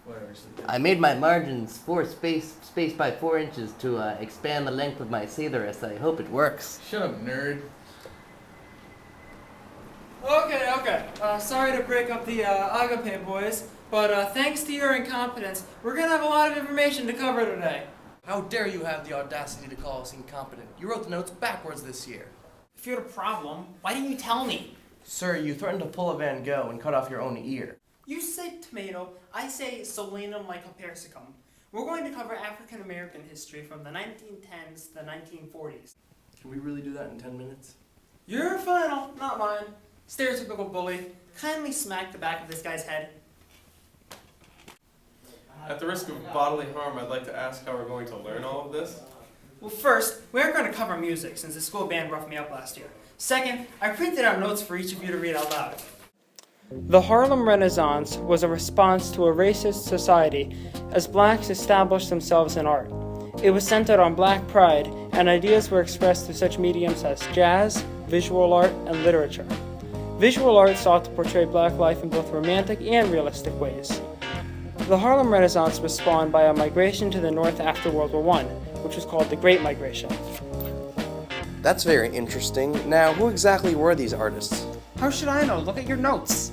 Whatever. I made my margins 4 space by 4 inches to expand the length of my Caesarus. I hope it works. Shut up, nerd. Okay. Sorry to break up the Agape boys, but thanks to your incompetence, we're gonna have a lot of information to cover today. How dare you have the audacity to call us incompetent? You wrote the notes backwards this year. If you had a problem, why didn't you tell me? Sir, you threatened to pull a Van Gogh and cut off your own ear. You say tomato, I say Solanum lycopersicum. We're going to cover African American history from the 1910s to the 1940s. Can we really do that in 10 minutes? Your final, not mine. Stereotypical bully. Kindly smack the back of this guy's head. At the risk of bodily harm, I'd like to ask how we're going to learn all of this. Well, first, we aren't going to cover music since the school band roughed me up last year. Second, I printed out notes for each of you to read out loud. The Harlem Renaissance was a response to a racist society as blacks established themselves in art. It was centered on black pride, and ideas were expressed through such mediums as jazz, visual art, and literature. Visual art sought to portray black life in both romantic and realistic ways. The Harlem Renaissance was spawned by a migration to the north after World War I, which was called the Great Migration. That's very interesting. Now, who exactly were these artists? How should I know? Look at your notes.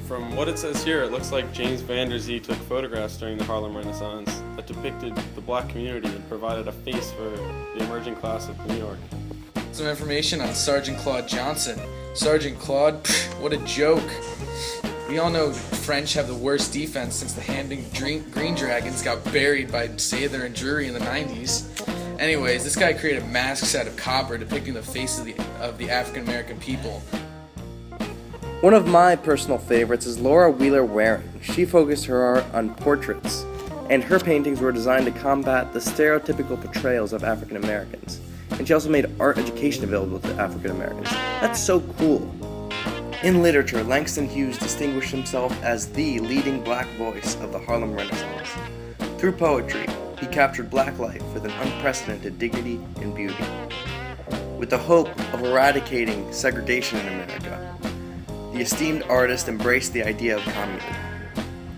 From what it says here, it looks like James Van Der Zee took photographs during the Harlem Renaissance that depicted the black community and provided a face for the emerging class of New York. Some information on Sergeant Claude Johnson. Sergeant Claude, what a joke. We all know the French have the worst defense since the Hampton Green Dragons got buried by Sather and Drury in the 90s. Anyways, this guy created masks out of copper depicting the face of the African American people. One of my personal favorites is Laura Wheeler Waring. She focused her art on portraits, and her paintings were designed to combat the stereotypical portrayals of African Americans. And she also made art education available to African Americans. That's so cool. In literature, Langston Hughes distinguished himself as the leading black voice of the Harlem Renaissance. Through poetry, he captured black life with an unprecedented dignity and beauty. With the hope of eradicating segregation in America, the esteemed artist embraced the idea of communism.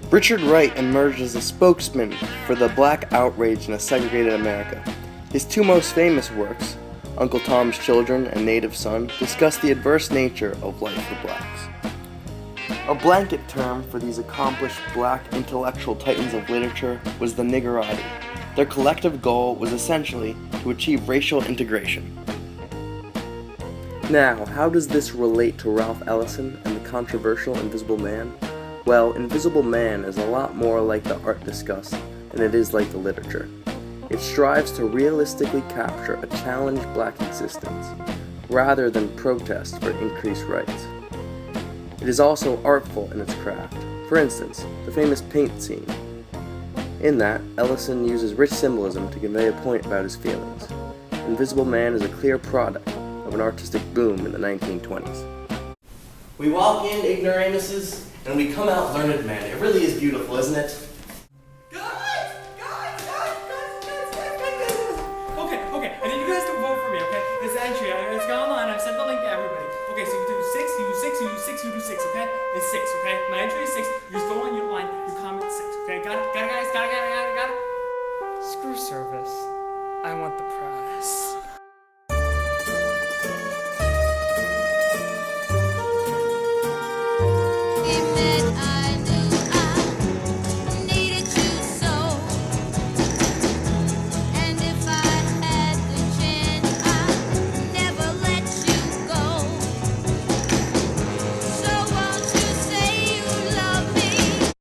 Richard Wright emerged as a spokesman for the black outrage in a segregated America. His two most famous works, Uncle Tom's Children and Native Son, discuss the adverse nature of life for blacks. A blanket term for these accomplished black intellectual titans of literature was the niggerati. Their collective goal was essentially to achieve racial integration. Now, how does this relate to Ralph Ellison and the controversial Invisible Man? Well, Invisible Man is a lot more like the art discussed than it is like the literature. It strives to realistically capture a challenged black existence, rather than protest for increased rights. It is also artful in its craft. For instance, the famous paint scene. In that, Ellison uses rich symbolism to convey a point about his feelings. Invisible Man is a clear product of an artistic boom in the 1920s. We walk in ignoramuses, and we come out learned men. It really is beautiful, isn't it? Okay, I need you guys to vote for me, okay? This entry, it's gone online, I've sent the link to everybody. Okay, so you do 6, you do 6, you do 6, you do 6, okay? It's 6, okay? My entry is 6, you just go on your line, you comment 6, okay? Got it, guys? Got it? Screw service.